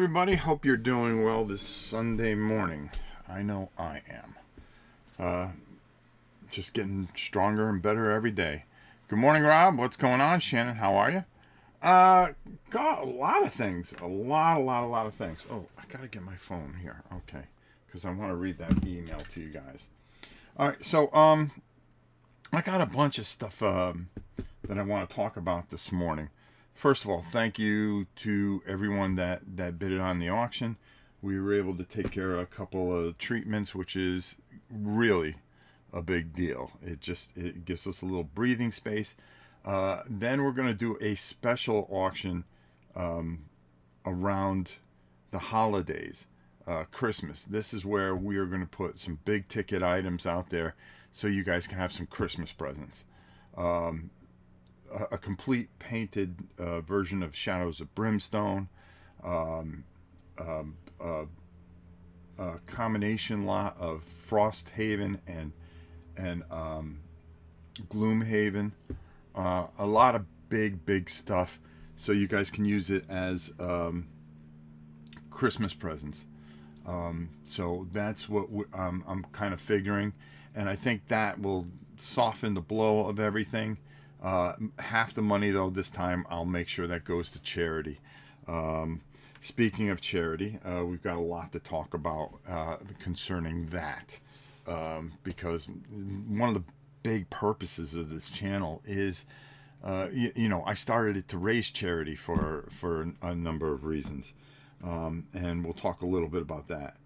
everybody. Hope you're doing well this Sunday morning. I know I am. Just getting stronger and better every day. Good morning, Rob. What's going on? Shannon, how are you? Got a lot of things. A lot of things. Oh, I gotta get my phone here. Okay, because I want to read that email to you guys. All right, so I got a bunch of stuff that I want to talk about this morning. First of all, thank you to everyone that bid it on the auction. We were able to take care of a couple of treatments, which is really a big deal. It gives us a little breathing space. Then we're going to do a special auction around the holidays, Christmas. This is where we are going to put some big ticket items out there so you guys can have some Christmas presents. A complete painted version of Shadows of Brimstone, a combination lot of Frosthaven and Gloomhaven, a lot of big stuff, so you guys can use it as Christmas presents. So that's what I'm kind of figuring, and I think that will soften the blow of everything. Half the money, though, this time I'll make sure that goes to charity. Speaking of charity, we've got a lot to talk about concerning that, because one of the big purposes of this channel is, I started it to raise charity for a number of reasons, and we'll talk a little bit about that.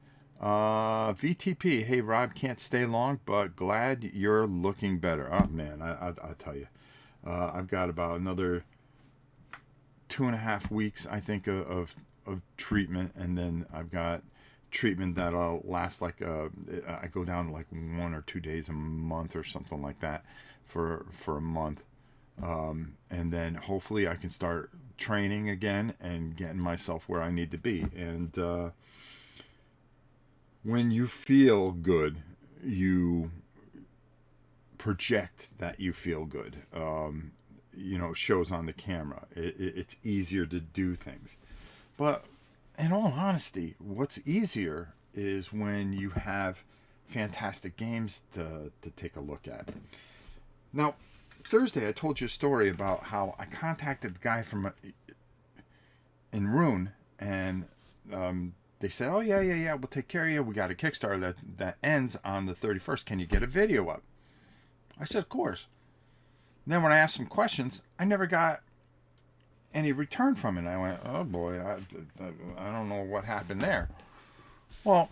VTP, hey Rob, can't stay long, but glad you're looking better. Oh man, I'll tell you. I've got about another 2.5 weeks, I think, of treatment, and then I've got treatment that'll last like I go down to like 1 or 2 days a month or something like that for a month, and then hopefully I can start training again and getting myself where I need to be. And when you feel good, you project that you feel good. Shows on the camera. It's easier to do things. But in all honesty, what's easier is when you have fantastic games to take a look at. Now, Thursday I told you a story about how I contacted the guy from in Erune, and they said, oh yeah, we'll take care of you. We got a Kickstarter that ends on the 31st. Can you get a video up? I said, of course. Then when I asked some questions, I never got any return from it. And I went, oh boy, I don't know what happened there. Well,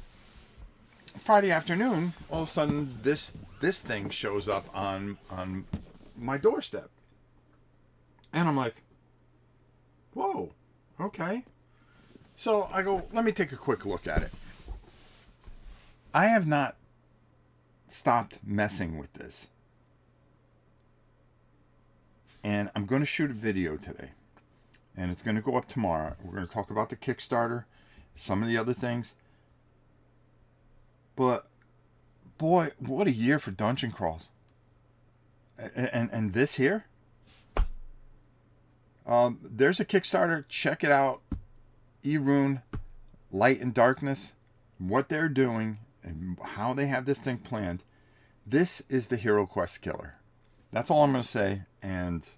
Friday afternoon, all of a sudden, this thing shows up on my doorstep. And I'm like, whoa, okay. So I go, let me take a quick look at it. I have not stopped messing with this. And I'm going to shoot a video today. And it's going to go up tomorrow. We're going to talk about the Kickstarter, some of the other things. But, boy, what a year for dungeon crawls. And this here? There's a Kickstarter. Check it out. Erune, Light and Darkness. What they're doing and how they have this thing planned. This is the Hero Quest killer. That's all I'm going to say. And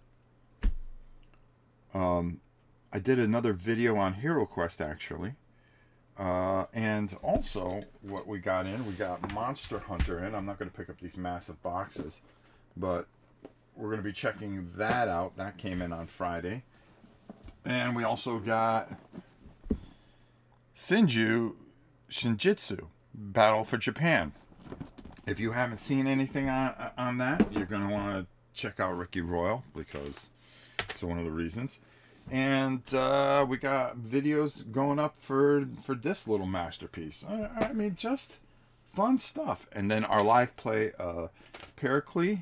I did another video on Hero Quest, actually. And also, what we got Monster Hunter in. I'm not going to pick up these massive boxes, but we're going to be checking that out. That came in on Friday. And we also got Shinjitsu, Battle for Japan. If you haven't seen anything on that, you're going to want to check out Ricky Royal, because it's one of the reasons. And we got videos going up for this little masterpiece. I mean, just fun stuff. And then our live play, Pericles,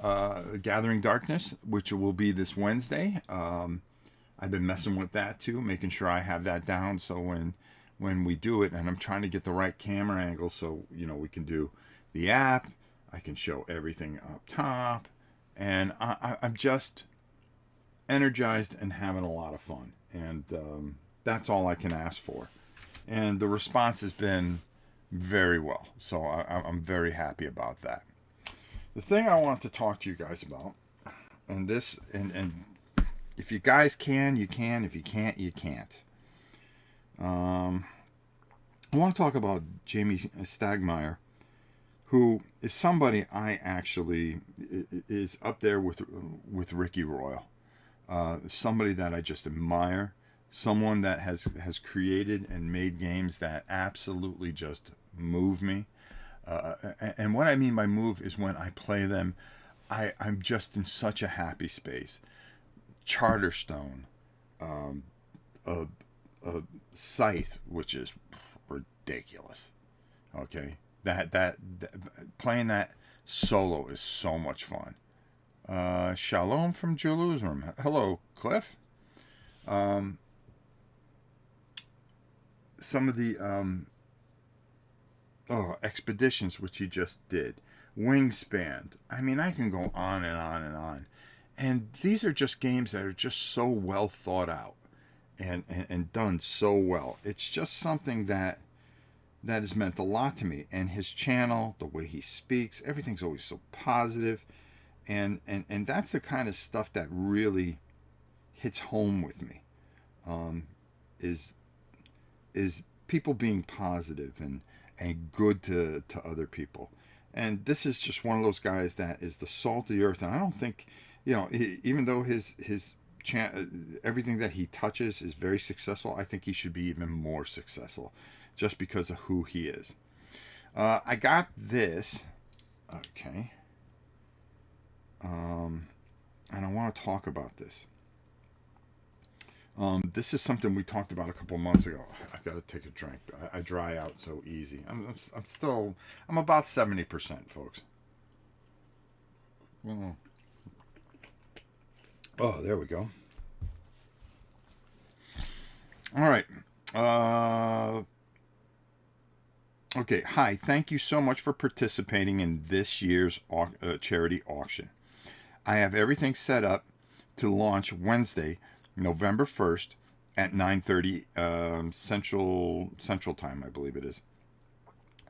Gathering Darkness, which will be this Wednesday. I've been messing with that too, making sure I have that down, so when we do it, and I'm trying to get the right camera angle so we can do the app, I can show everything up top, and I'm just energized and having a lot of fun. And that's all I can ask for. And the response has been very well. So I'm very happy about that. The thing I want to talk to you guys about, and this, and if you guys can, you can. If you can't, you can't. I want to talk about Jamey Stegmaier, who is somebody I actually is up there with Ricky Royal. Somebody that I just admire. Someone that has created and made games that absolutely just move me. And what I mean by move is when I play them, I'm just in such a happy space. Charterstone, a Scythe, which is ridiculous. Okay, that playing that solo is so much fun. Shalom from Jerusalem. Hello, Cliff. Some of the expeditions which he just did, Wingspan. I mean, I can go on and on and on. And these are just games that are just so well thought out and done so well. It's just something that has meant a lot to me. And his channel, the way he speaks, everything's always so positive. And that's the kind of stuff that really hits home with me. Is people being positive and good to other people. And this is just one of those guys that is the salt of the earth. And I don't think, even though his everything that he touches is very successful, I think he should be even more successful just because of who he is. I got this. Okay. And I want to talk about this. This is something we talked about a couple months ago. I got to take a drink. I dry out so easy. I'm about 70%, folks. Oh, there we go. All right. Okay. Hi. Thank you so much for participating in this year's charity auction. I have everything set up to launch Wednesday, November 1st at 9:30 Central Time, I believe it is.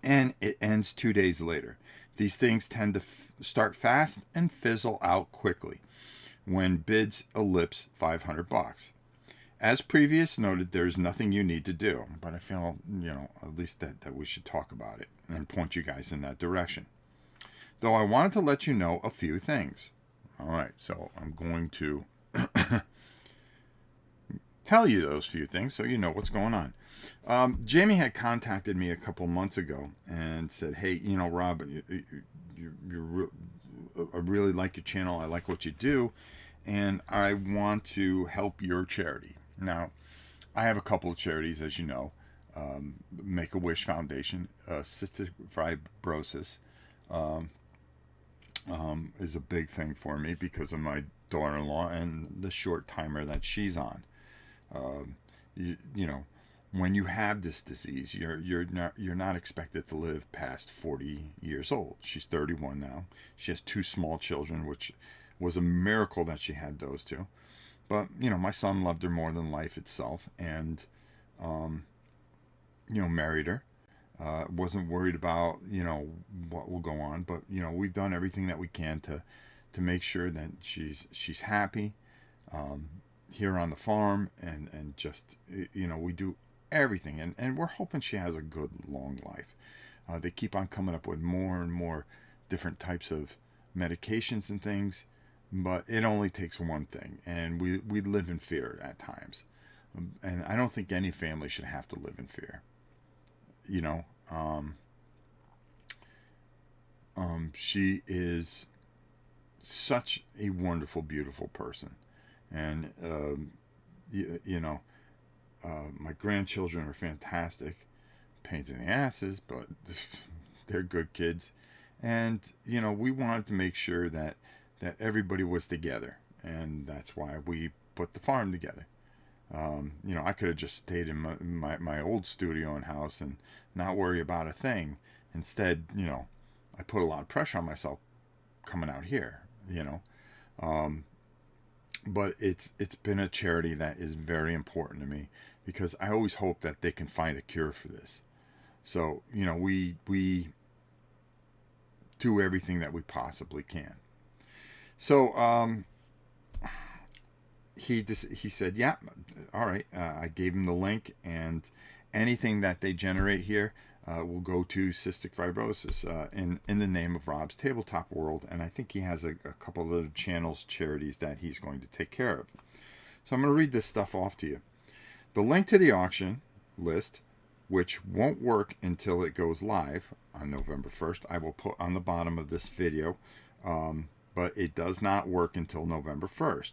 And it ends 2 days later. These things tend to start fast and fizzle out quickly when bids ellipse $500. As previous noted, there is nothing you need to do, but I feel, at least that we should talk about it and point you guys in that direction. Though I wanted to let you know a few things. All right, so I'm going to tell you those few things so you know what's going on. Jamey had contacted me a couple months ago and said, hey, Rob, I really like your channel. I like what you do, and I want to help your charity. Now, I have a couple of charities, as you know. Make-A-Wish Foundation, cystic fibrosis is a big thing for me because of my daughter-in-law and the short timer that she's on. When you have this disease, you're not expected to live past 40 years old. She's 31 now. She has 2 small children, which was a miracle that she had those 2. But my son loved her more than life itself, and married her. Wasn't worried about what will go on, but we've done everything that we can to make sure that she's happy here on the farm, and just we do everything, and we're hoping she has a good long life. They keep on coming up with more and more different types of medications and things, but it only takes one thing, and we live in fear at times, and I don't think any family should have to live in fear. She is such a wonderful, beautiful person, and my grandchildren are fantastic, pains in the asses, but they're good kids, and we wanted to make sure that everybody was together, and that's why we put the farm together. I could have just stayed in my old studio and house and not worry about a thing. Instead, I put a lot of pressure on myself coming out here, but it's been a charity that is very important to me, because I always hope that they can find a cure for this. So, we do everything that we possibly can. So, he said, yeah, all right. I gave him the link, and anything that they generate here will go to cystic fibrosis in the name of Rob's Tabletop World. And I think he has a couple of other channels, charities that he's going to take care of. So I'm going to read this stuff off to you. The link to the auction list, which won't work until it goes live on November 1st, I will put on the bottom of this video, but it does not work until November 1st.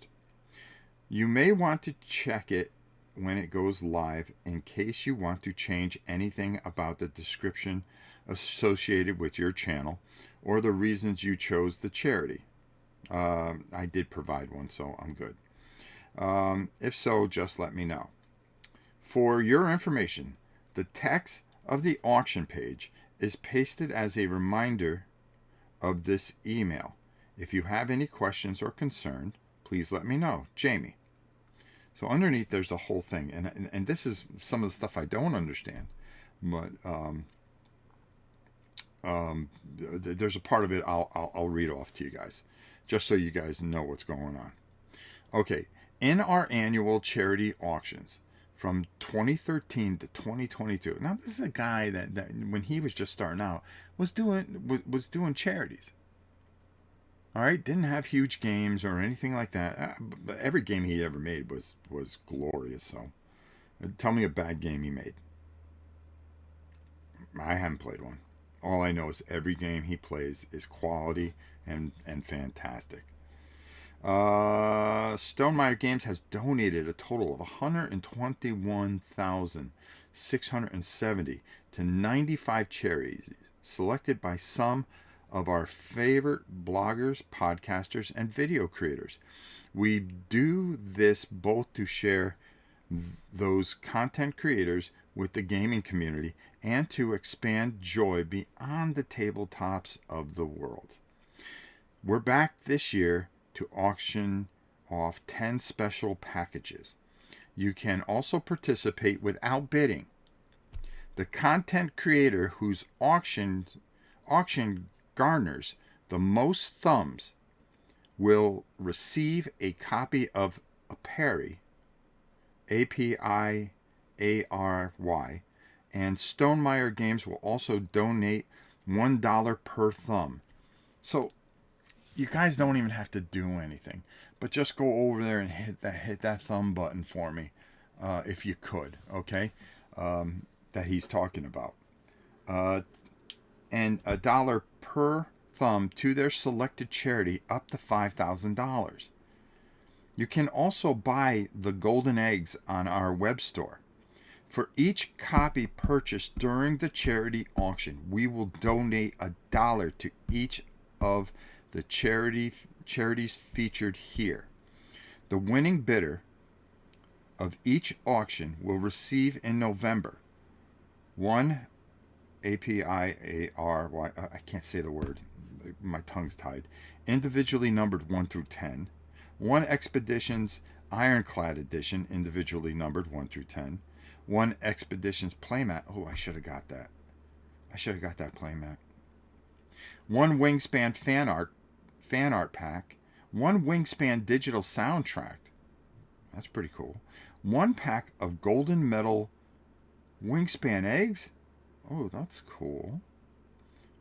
You may want to check it when it goes live in case you want to change anything about the description associated with your channel or the reasons you chose the charity. I did provide one, so I'm good. If so, just let me know. For your information, the text of the auction page is pasted as a reminder of this email. If you have any questions or concern, please let me know. Jamey. So underneath there's a whole thing, and this is some of the stuff I don't understand, but there's a part of it I'll read off to you guys, just so you guys know what's going on. Okay, in our annual charity auctions from 2013 to 2022. Now this is a guy that when he was just starting out was doing charities. All right, didn't have huge games or anything like that. But every game he ever made was glorious. So, tell me a bad game he made. I haven't played one. All I know is every game he plays is quality and fantastic. Stonemaier Games has donated a total of $121,670 to 95 charities selected by some of our favorite bloggers, podcasters, and video creators. We do this both to share those content creators with the gaming community and to expand joy beyond the tabletops of the world. We're back this year to auction off 10 special packages. You can also participate without bidding. The content creator whose auction garners the most thumbs will receive a copy of Apary, Apary, and Stonemaier Games will also donate $1 per thumb. So you guys don't even have to do anything, but just go over there and hit that thumb button for me, if you could, okay? That he's talking about. And $1 per thumb to their selected charity up to $5,000. You can also buy the golden eggs on our web store. For each copy purchased during the charity auction, we will donate $1 to each of the charities featured here. The winning bidder of each auction will receive in November one Apary, I can't say the word, my tongue's tied, individually numbered 1 through 10, one Expeditions Ironclad Edition, individually numbered 1 through 10, one Expeditions playmat, oh, I should have got that playmat, one Wingspan fan art pack, one Wingspan digital soundtrack, that's pretty cool, one pack of golden metal Wingspan eggs, oh, that's cool.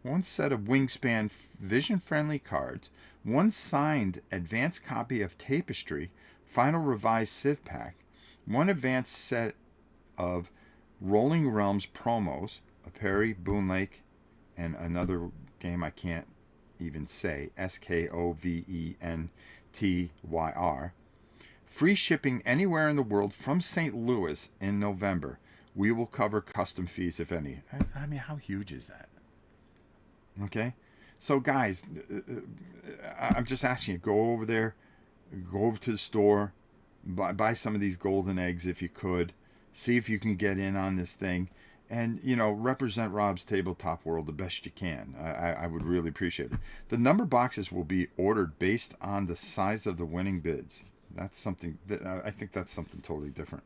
One set of Wingspan vision-friendly cards, one signed advanced copy of Tapestry, final revised Civ pack, one advanced set of Rolling Realms promos, Apary, Boon Lake, and another game I can't even say, Skoventyr. Free shipping anywhere in the world from St. Louis in November. We will cover custom fees, if any. I mean, how huge is that? Okay? So, guys, I'm just asking you, go over there, go over to the store, buy some of these golden eggs if you could. See if you can get in on this thing. And, represent Rob's Tabletop World the best you can. I would really appreciate it. The number boxes will be ordered based on the size of the winning bids. That's something, I think that's something totally different.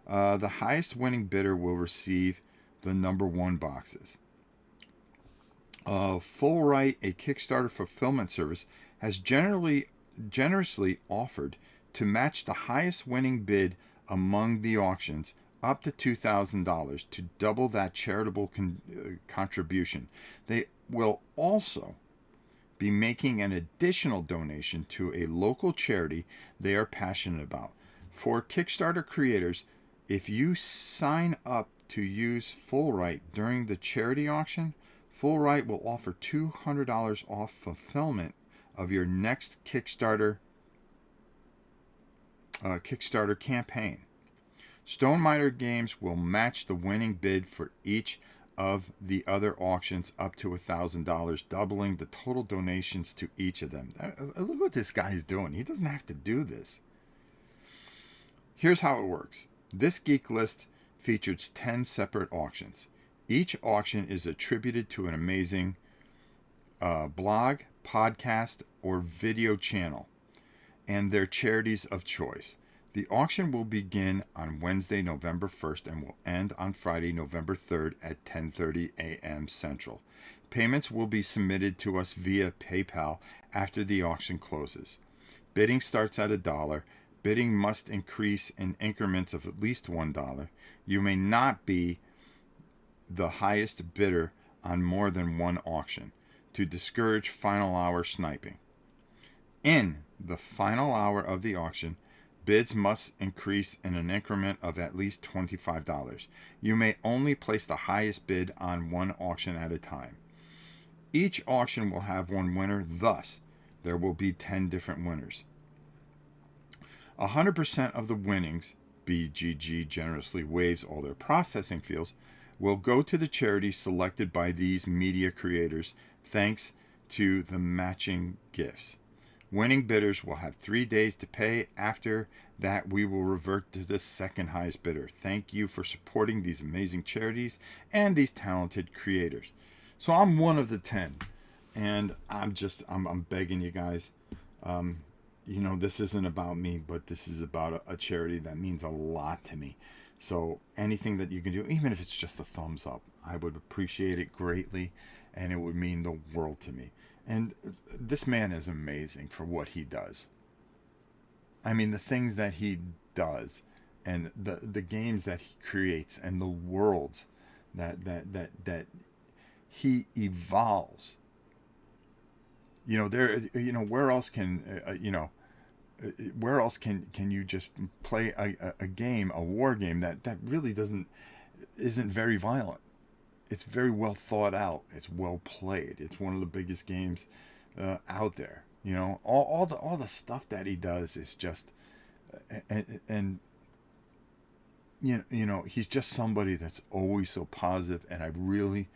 The highest winning bidder will receive the number one boxes. Full Right, a Kickstarter fulfillment service, has generously offered to match the highest winning bid among the auctions up to $2,000 to double that charitable contribution. They will also be making an additional donation to a local charity they are passionate about. For Kickstarter creators, if you sign up to use Full Right during the charity auction, Full Right will offer $200 off fulfillment of your next Kickstarter campaign. Stonemaier Games will match the winning bid for each of the other auctions up to $1,000, doubling the total donations to each of them. Look what this guy's doing. He doesn't have to do this. Here's how it works. This geek list features 10 separate auctions. Each auction is attributed to an amazing blog, podcast, or video channel and their charities of choice. The auction will begin on Wednesday, November 1st and will end on Friday, November 3rd at 10:30 a.m. Central. Payments will be submitted to us via PayPal after the auction closes. Bidding starts at $1. Bidding must increase in increments of at least $1. You may not be the highest bidder on more than one auction to discourage final hour sniping. In the final hour of the auction, bids must increase in an increment of at least $25. You may only place the highest bid on one auction at a time. Each auction will have one winner, thus, there will be 10 different winners. 100% of the winnings, BGG generously waives all their processing fees, will go to the charity selected by these media creators thanks to the matching gifts. Winning bidders will have 3 days to pay. After that, we will revert to the second highest bidder. Thank you for supporting these amazing charities and these talented creators. So I'm one of the 10, and I'm begging you guys. This isn't about me, but this is about a charity that means a lot to me. So anything that you can do, even if it's just a thumbs up, I would appreciate it greatly, and it would mean the world to me. And this man is amazing for what he does. I mean, the things that he does, and the games that he creates, and the worlds that he evolves. Where else can where else can you just play a game, a war game that really isn't very violent? It's very well thought out. It's well played. It's one of the biggest games out there. All the stuff that he does is just, and he's just somebody that's always so positive, and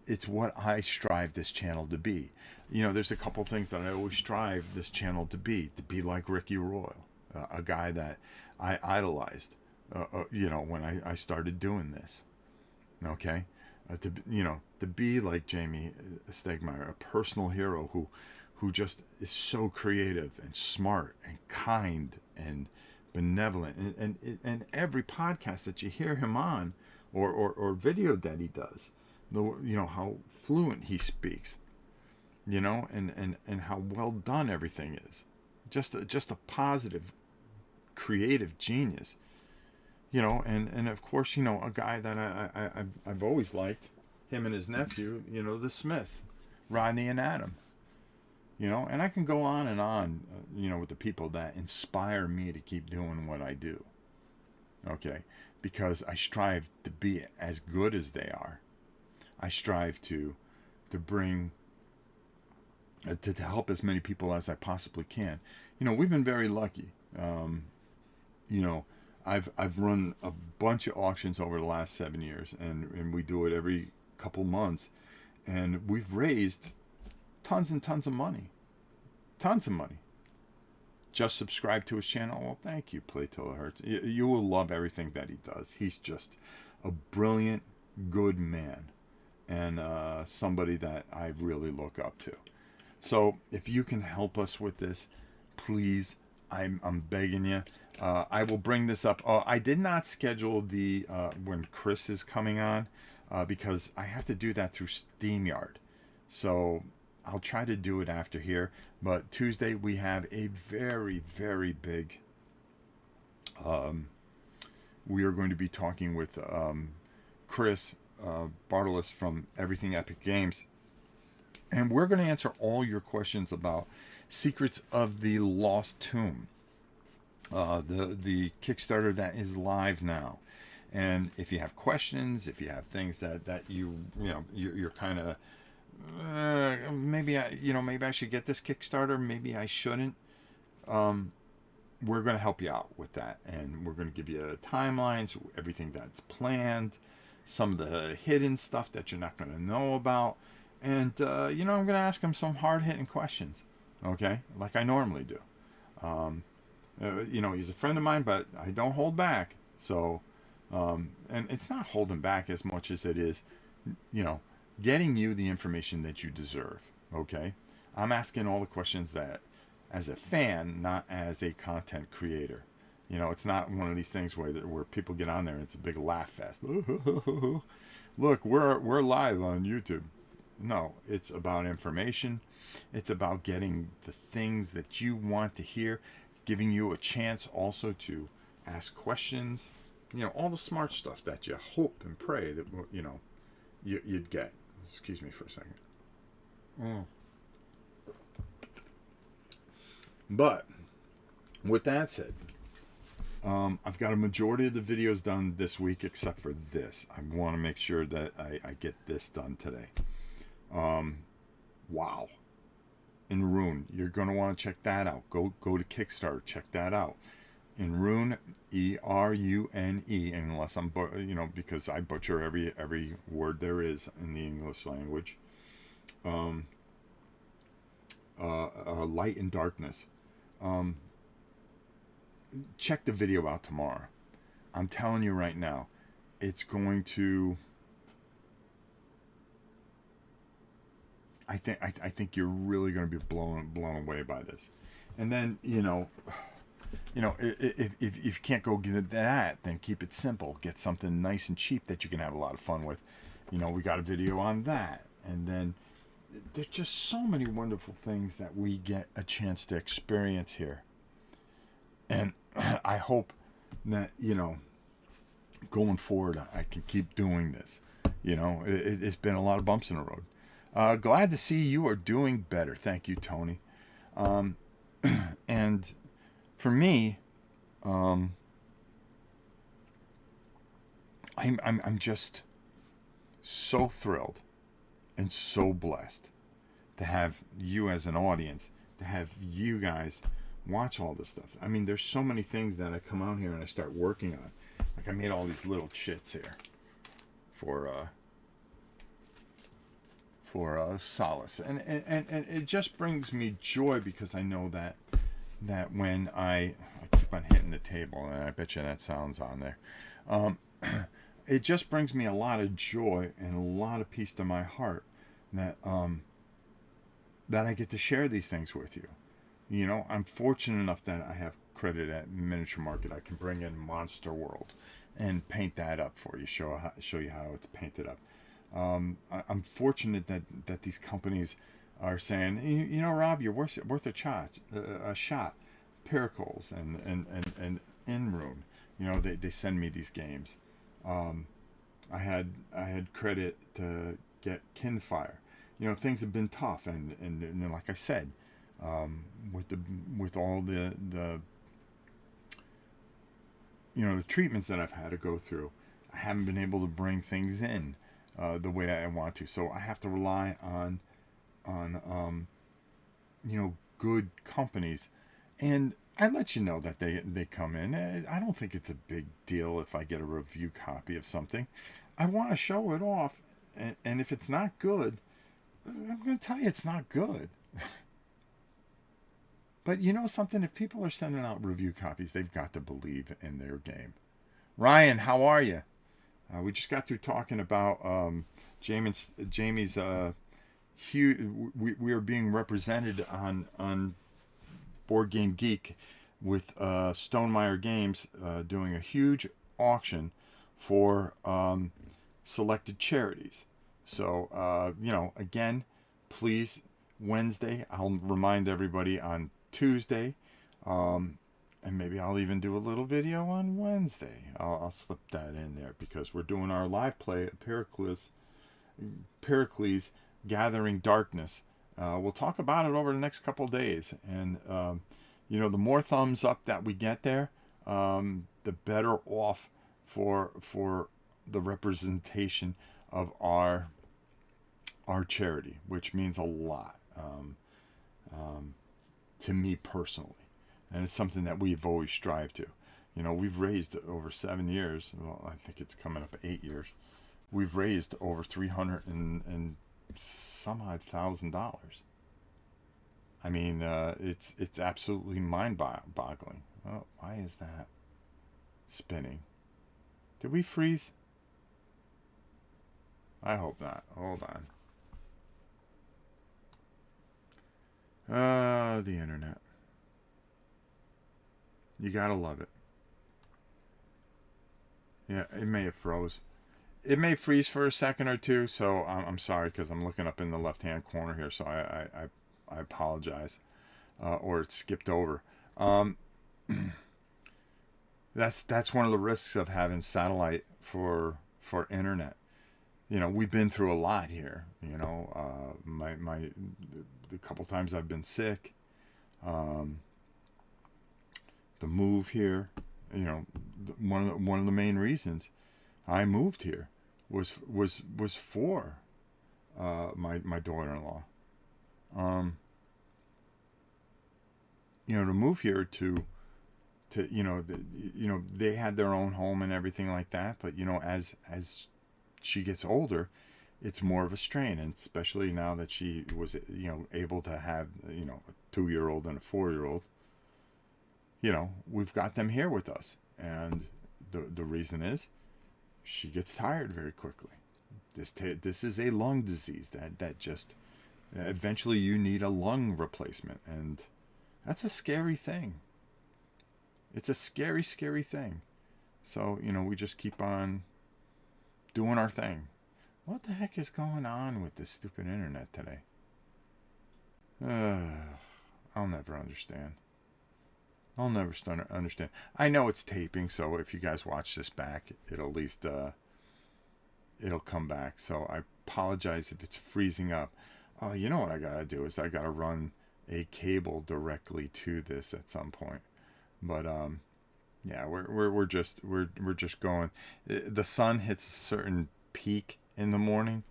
it's what I strive this channel to be. There's a couple things that I always strive this channel to be like Ricky Royal, a guy that I idolized, when I started doing this. Okay. To be like Jamey Stegmaier, a personal hero who just is so creative and smart and kind and benevolent, and every podcast that you hear him on, or video that he does, how fluent he speaks, and how well done everything is, just a positive, creative genius. And of course, a guy that I've always liked, him and his nephew, the Smiths, Rodney and Adam. And I can go on and on, with the people that inspire me to keep doing what I do. Okay? Because I strive to be as good as they are. I strive to bring, to help as many people as I possibly can. We've been very lucky. I've run a bunch of auctions over the last 7 years, and we do it every couple months, and we've raised tons and tons of money. Just subscribe to his channel. Well, thank you, Play Till It Hurts. You will love everything that he does. He's just a brilliant, good man, and somebody that I really look up to. So if you can help us with this, please, I'm begging you. I will bring this up. I did not schedule the when Chris is coming on because I have to do that through SteamYard. So I'll try to do it after here. But Tuesday we have a very, very big. We are going to be talking with Chris Bartolus from Everything Epic Games, and we're going to answer all your questions about Secrets of the Lost Tomb, the Kickstarter that is live now. And if you have questions, if you have things that you're kind of maybe I should get this Kickstarter, maybe I shouldn't. We're going to help you out with that, and we're going to give you timelines, everything that's planned, some of the hidden stuff that you're not going to know about, and I'm going to ask him some hard-hitting questions, okay, like I normally do. He's a friend of mine, but I don't hold back. So, and it's not holding back as much as it is, getting you the information that you deserve, okay? I'm asking all the questions that as a fan, not as a content creator. It's not one of these things where people get on there and it's a big laugh fest. Look, we're live on YouTube. No, it's about information. It's about getting the things that you want to hear, giving you a chance also to ask questions. All the smart stuff that you hope and pray that you'd get. Excuse me for a second. But with that said, I've got a majority of the videos done this week except for this. I want to make sure that I get this done today. Wow. Erune, you're going to want to check that out. Go to Kickstarter, check that out. Erune, Erune, and unless I'm because I butcher every word there is in the English language. Light and Darkness. Check the video out tomorrow. I'm telling you right now, it's going to. I think you're really going to be blown away by this. And then if you can't go get that, then keep it simple. Get something nice and cheap that you can have a lot of fun with. We got a video on that, and then there's just so many wonderful things that we get a chance to experience here. And I hope that, going forward, I can keep doing this. It's been a lot of bumps in the road. Glad to see you are doing better. Thank you, Tony. And for me, I'm just so thrilled and so blessed to have you as an audience, to have you guys watch all this stuff. I mean, there's so many things that I come out here and I start working on. Like I made all these little chits here for solace, and it just brings me joy because I know that when I keep on hitting the table, and I bet you that sounds on there. It just brings me a lot of joy and a lot of peace to my heart that I get to share these things with you. I'm fortunate enough that I have credit at Miniature Market. I can bring in Monster World and paint that up for you, show you how it's painted up. I'm fortunate that these companies are saying, Rob, you're worth a shot. Piracles and Erune, they send me these games. I had credit to get Kinfire. Things have been tough, and like I said, with all the the treatments that I've had to go through, I haven't been able to bring things in the way I want to. So I have to rely on good companies, and I let you know that they come in. I don't think it's a big deal if I get a review copy of something. I want to show it off, and if it's not good, I'm going to tell you it's not good. But something, if people are sending out review copies, they've got to believe in their game. Ryan, how are you? We just got through talking about Jamey's huge. We are being represented on Board Game Geek with Stonemaier Games doing a huge auction for selected charities. So, again, please, Wednesday, I'll remind everybody on Tuesday, and maybe I'll even do a little video on Wednesday. I'll slip that in there because we're doing our live play at Pericles Gathering Darkness. We'll talk about it over the next couple days, and the more thumbs up that we get there, the better off for the representation of our charity, which means a lot to me personally, and it's something that we've always strived to. We've raised over 7 years. Well, I think it's coming up 8 years. We've raised over $300 and some odd $1,000. I mean, it's absolutely mind-boggling. Oh, why is that spinning? Did we freeze? I hope not. Hold on. The internet. You gotta love it. Yeah, it may have froze. It may freeze for a second or two, so I'm sorry because I'm looking up in the left-hand corner here, so I apologize. Or it skipped over. That's one of the risks of having satellite for internet. We've been through a lot here. The couple times I've been sick, the move here. One of the main reasons I moved here was for my daughter-in-law. To move here to they had their own home and everything like that, but as she gets older, it's more of a strain, and especially now that she was able to have a 2-year-old and a 4-year-old. We've got them here with us, and the reason is she gets tired very quickly. This is a lung disease that just eventually you need a lung replacement, and that's a scary thing. It's a scary, scary thing. So we just keep on doing our thing. What the heck is going on with this stupid internet today? I'll never understand. I'll never understand. I know it's taping, so if you guys watch this back, it'll at least it'll come back. So I apologize if it's freezing up. You know what I gotta do is I gotta run a cable directly to this at some point. But yeah, we're just going. The sun hits a certain peak in the morning,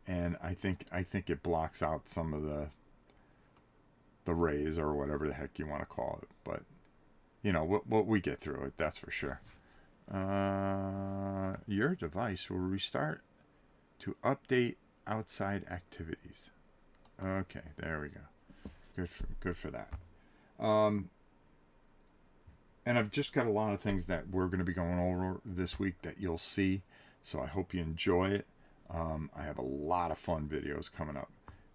and I think it blocks out some of the rays or whatever the heck you want to call it. But we get through it, that's for sure. Your device will restart to update outside activities. Okay, there we go. Good for that. And I've just got a lot of things that we're going to be going over this week that you'll see. So I hope you enjoy it. I have a lot of fun videos coming up,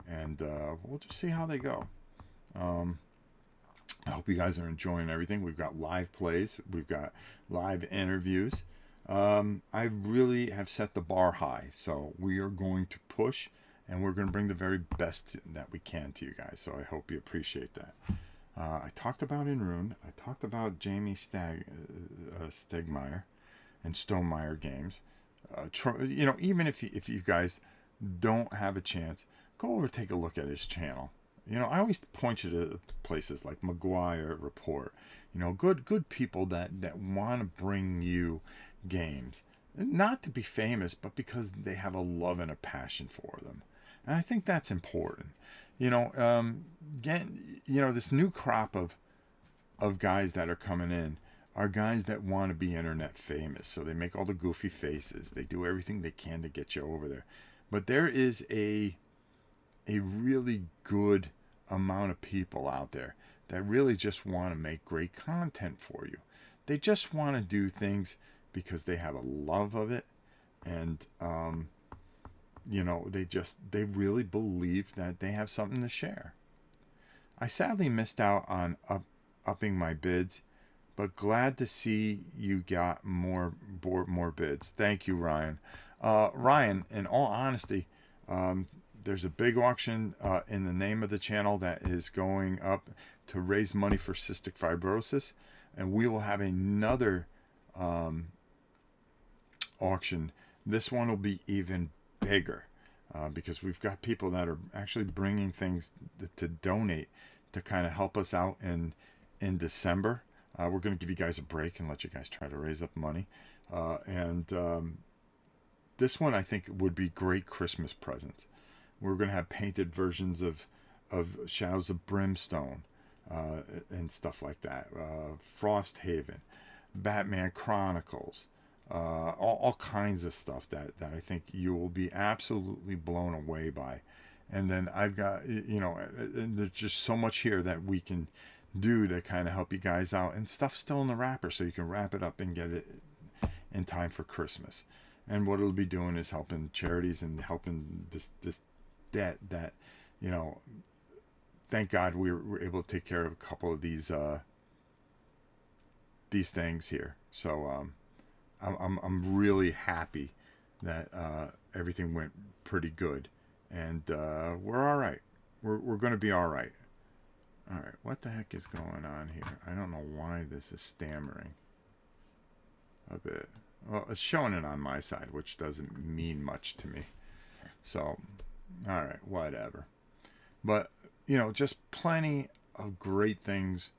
and we'll just see how they go. I hope you guys are enjoying everything. We've got live plays. We've got live interviews. I really have set the bar high. So we are going to push, and we're going to bring the very best that we can to you guys. So I hope you appreciate that. I talked about Erune. I talked about Jamey Stegmaier and Stonemaier Games. Even if you guys don't have a chance, go over and take a look at his channel. I always point you to places like Maguire Report. Good people that want to bring you games, not to be famous, but because they have a love and a passion for them. And I think that's important. This new crop of guys that are coming in are guys that want to be internet famous. So they make all the goofy faces. They do everything they can to get you over there. But there is a really good amount of people out there that really just want to make great content for you. They just want to do things because they have a love of it, and they really believe that they have something to share. I sadly missed out on upping my bids, but glad to see you got more bids. Thank you, Ryan. Ryan, in all honesty, there's a big auction in the name of the channel that is going up to raise money for cystic fibrosis, and we will have another auction. This one will be even bigger because we've got people that are actually bringing things to donate to kind of help us out in December. We're going to give you guys a break and let you guys try to raise up money. And this one I think would be great Christmas presents. We're going to have painted versions of Shadows of Brimstone and stuff like that. Frosthaven, Batman Chronicles, all kinds of stuff that I think you will be absolutely blown away by. And then I've got, there's just so much here that we can do to kind of help you guys out, and stuff's still in the wrapper so you can wrap it up and get it in time for Christmas. And what it'll be doing is helping charities and helping this debt that, thank God we were able to take care of a couple of these things here. So I'm really happy that everything went pretty good, and we're all right. We're going to be all right. All right, what the heck is going on here? I don't know why this is stammering a bit. Well, it's showing it on my side, which doesn't mean much to me. So, all right, whatever. But, just plenty of great things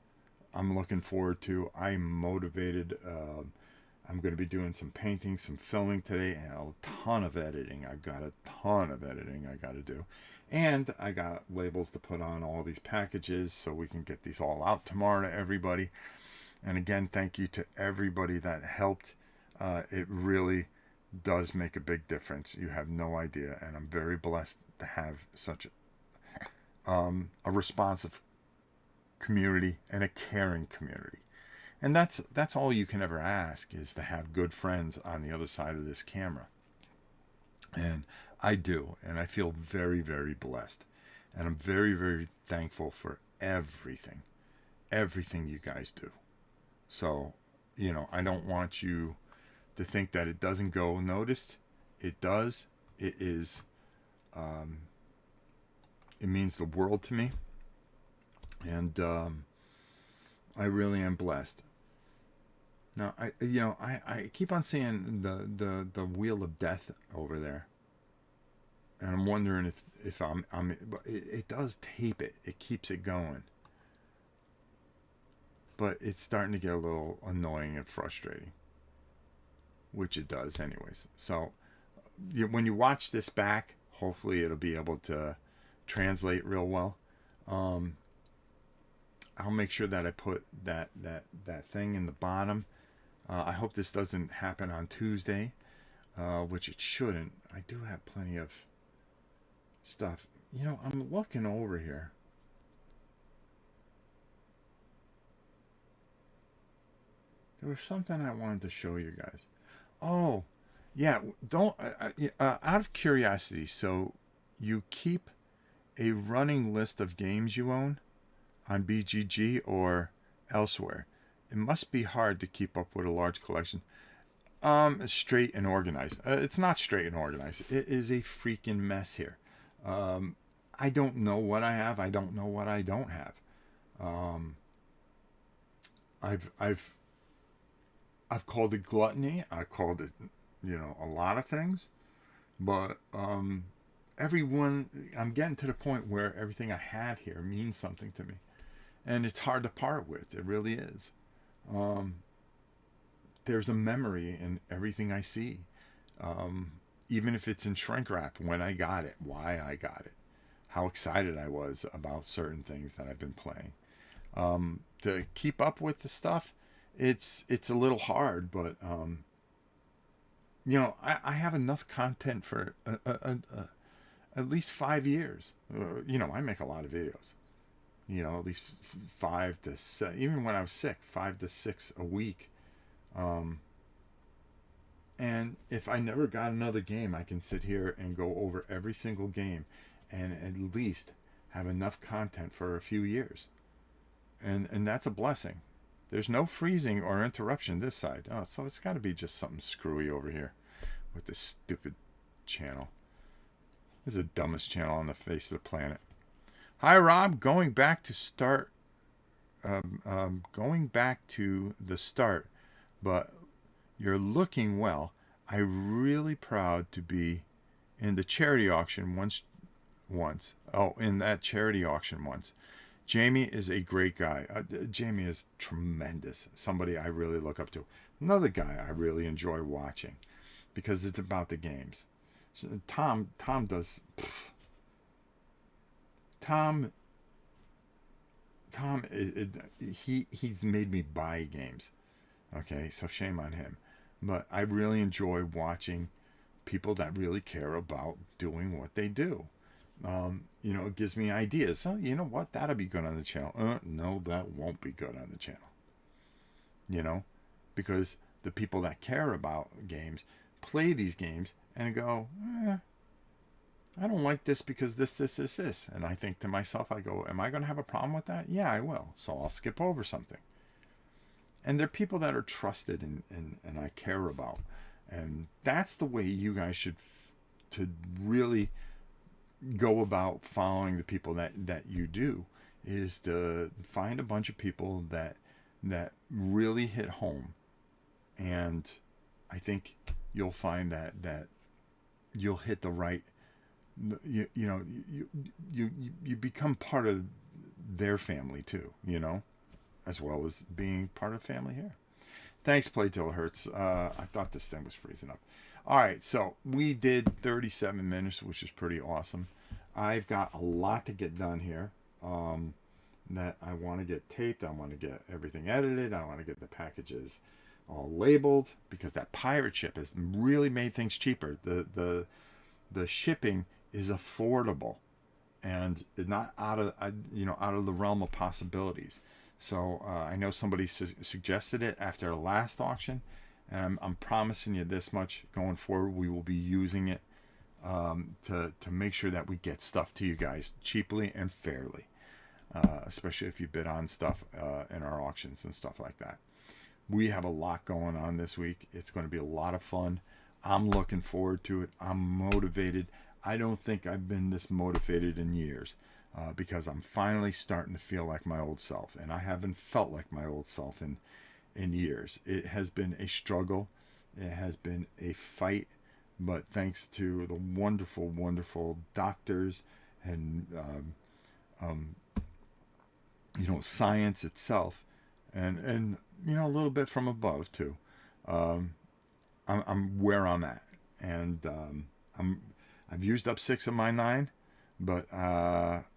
I'm looking forward to. I'm motivated. I'm going to be doing some painting, some filming today, and a ton of editing. I've got a ton of editing I got to do. And I got labels to put on all these packages so we can get these all out tomorrow to everybody. And again, thank you to everybody that helped. It really does make a big difference. You have no idea. And I'm very blessed to have such a responsive community and a caring community. And that's all you can ever ask, is to have good friends on the other side of this camera. And I do, and I feel very, very blessed. And I'm very, very thankful for everything you guys do. So, I don't want you to think that it doesn't go noticed. It does. It is, it means the world to me. And I really am blessed. Now, I keep on seeing the wheel of death over there, and I'm wondering if it does tape it. It keeps it going, but it's starting to get a little annoying and frustrating, which it does anyways. So when you watch this back, hopefully it'll be able to translate real well. I'll make sure that I put that thing in the bottom. I hope this doesn't happen on Tuesday, which it shouldn't. I do have plenty of stuff. I'm looking over here. There was something I wanted to show you guys. Oh, yeah. Don't out of curiosity. So you keep a running list of games you own on BGG or elsewhere. It must be hard to keep up with a large collection. Straight and organized. It's not straight and organized. It is a freaking mess here. I don't know what I have. I don't know what I don't have. I've called it gluttony. I called it, a lot of things. But everyone, I'm getting to the point where everything I have here means something to me. And it's hard to part with. It really is. There's a memory in everything I see. Even if it's in shrink wrap, when I got it, why I got it, how excited I was about certain things that I've been playing. To keep up with the stuff, it's a little hard, but I have enough content for at least 5 years. I make a lot of videos. At least 5 to 7, even when I was sick, 5 to 6 a week. And if I never got another game, I can sit here and go over every single game and at least have enough content for a few years. and that's a blessing. There's no freezing or interruption this side. Oh, so it's got to be just something screwy over here with this stupid channel. This is the dumbest channel on the face of the planet. Hi, Rob. Going back to the start, but you're looking well. I'm really proud to be in the charity auction once. Oh, in that charity auction once. Jamey is a great guy. Jamey is tremendous. Somebody I really look up to. Another guy I really enjoy watching because it's about the games. So Tom does. Tom. He's made me buy games. Okay, so shame on him. But I really enjoy watching people that really care about doing what they do. It gives me ideas. So, you know what? That'll be good on the channel. No, that won't be good on the channel. Because the people that care about games play these games and go, I don't like this because this. And I think to myself, I go, am I going to have a problem with that? Yeah, I will. So I'll skip over something. And they're people that are trusted and I care about. And that's the way you guys should to really go about following the people that you do, is to find a bunch of people that really hit home. And I think you'll find that you'll hit the right, you become part of their family too, as well as being part of family here. Thanks, Play Till It Hurts. I thought this thing was freezing up. All right, so we did 37 minutes, which is pretty awesome. I've got a lot to get done here that I want to get taped. I want to get everything edited. I want to get the packages all labeled because that pirate ship has really made things cheaper. The shipping is affordable and not out of the realm of possibilities. So I know somebody suggested it after the last auction, and I'm promising you this much going forward. We will be using it to make sure that we get stuff to you guys cheaply and fairly, especially if you bid on stuff in our auctions and stuff like that. We have a lot going on this week. It's going to be a lot of fun. I'm looking forward to it. I'm motivated. I don't think I've been this motivated in years. Because I'm finally starting to feel like my old self, and I haven't felt like my old self in years. It has been a struggle, it has been a fight, but thanks to the wonderful, wonderful doctors and science itself, and a little bit from above too. I'm where I'm at, and I've used up 6 of my 9. But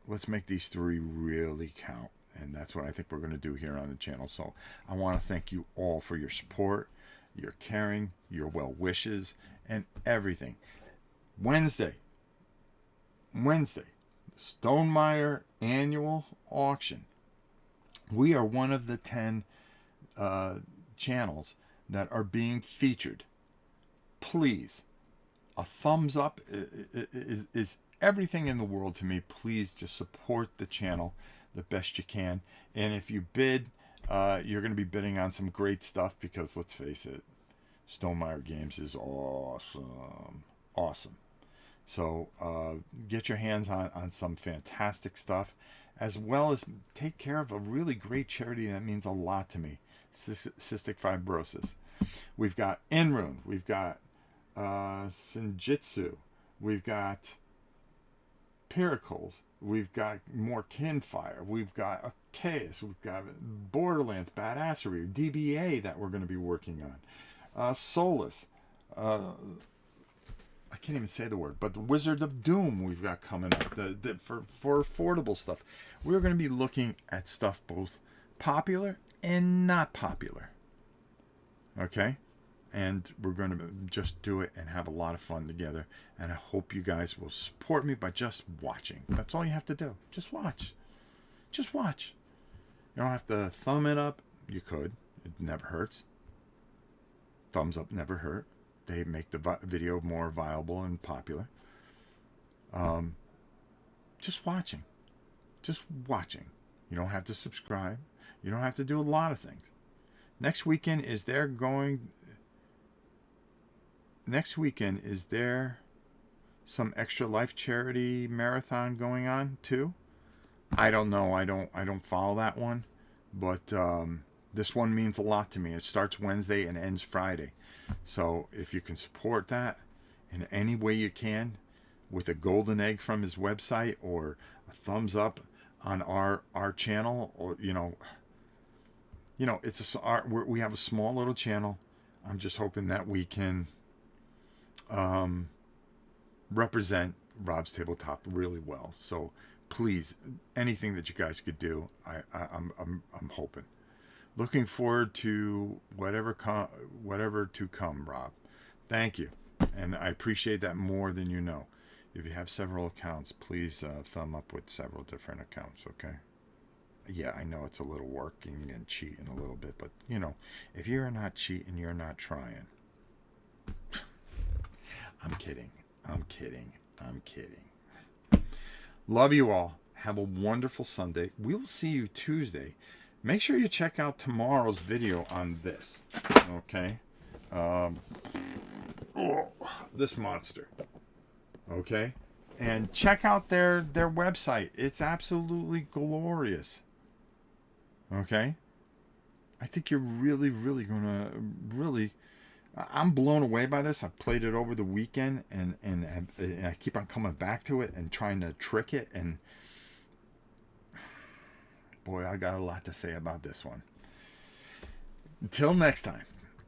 let's make these 3 really count. And that's what I think we're going to do here on the channel. So I want to thank you all for your support, your caring, your well wishes, and everything. Wednesday, the Stonemaier annual auction. We are one of the 10 channels that are being featured. Please, a thumbs up is everything in the world to me. Please just support the channel the best you can. And if you bid, you're going to be bidding on some great stuff because let's face it, Stonemaier Games is awesome. So get your hands on some fantastic stuff, as well as take care of a really great charity that means a lot to me, cystic fibrosis. We've got Erune, we've got Senjutsu, we've got Pericles, we've got more Kinfire, we've got Chaos, we've got Borderlands, Badassery, DBA that we're going to be working on, Solus, I can't even say the word, but the Wizard of Doom we've got coming up for affordable stuff. We're going to be looking at stuff both popular and not popular. Okay? And we're going to just do it and have a lot of fun together. And I hope you guys will support me by just watching. That's all you have to do. Just watch. Just watch. You don't have to thumb it up. You could. It never hurts. Thumbs up never hurt. They make the video more viable and popular. Just watching. Just watching. You don't have to subscribe. You don't have to do a lot of things. Next weekend, is there some Extra Life charity marathon going on too? I don't know. I don't follow that one, but this one means a lot to me. It starts Wednesday and ends Friday. So if you can support that in any way you can, with a golden egg from his website or a thumbs up on our channel, or we have a small little channel. I'm just hoping that we can represent Rob's Tabletop really well. So please, anything that you guys could do, I'm hoping. Looking forward to whatever to come, Rob. Thank you, and I appreciate that more than you know. If you have several accounts, please thumb up with several different accounts, okay? Yeah, I know it's a little working and cheating a little bit, but if you're not cheating, you're not trying. I'm kidding. Love you all. Have a wonderful Sunday. We will see you Tuesday. Make sure you check out tomorrow's video on this, okay? This monster, okay? And check out their website. It's absolutely glorious. Okay? I think you're really gonna I'm blown away by this. I played it over the weekend and I keep on coming back to it and trying to trick it, and boy, I got a lot to say about this one. Until next time,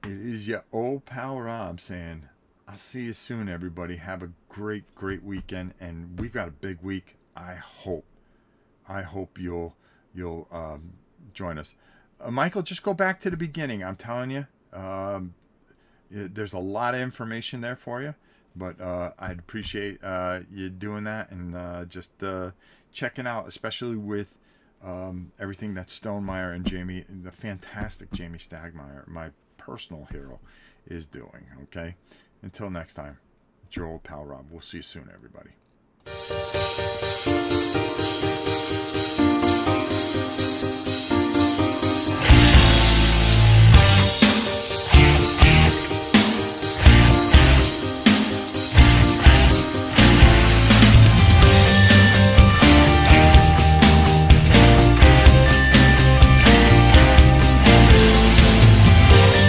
it is your old pal Rob saying, I'll see you soon, everybody. Have a great weekend, and we've got a big week. I hope you'll join us. Michael, just go back to the beginning. I'm telling you, there's a lot of information there for you, but I'd appreciate you doing that and just checking out, especially with everything that Stonemaier and Jamey, the fantastic Jamey Stegmaier, my personal hero, is doing. Okay? Until next time, it's your old pal Rob. We'll see you soon, everybody.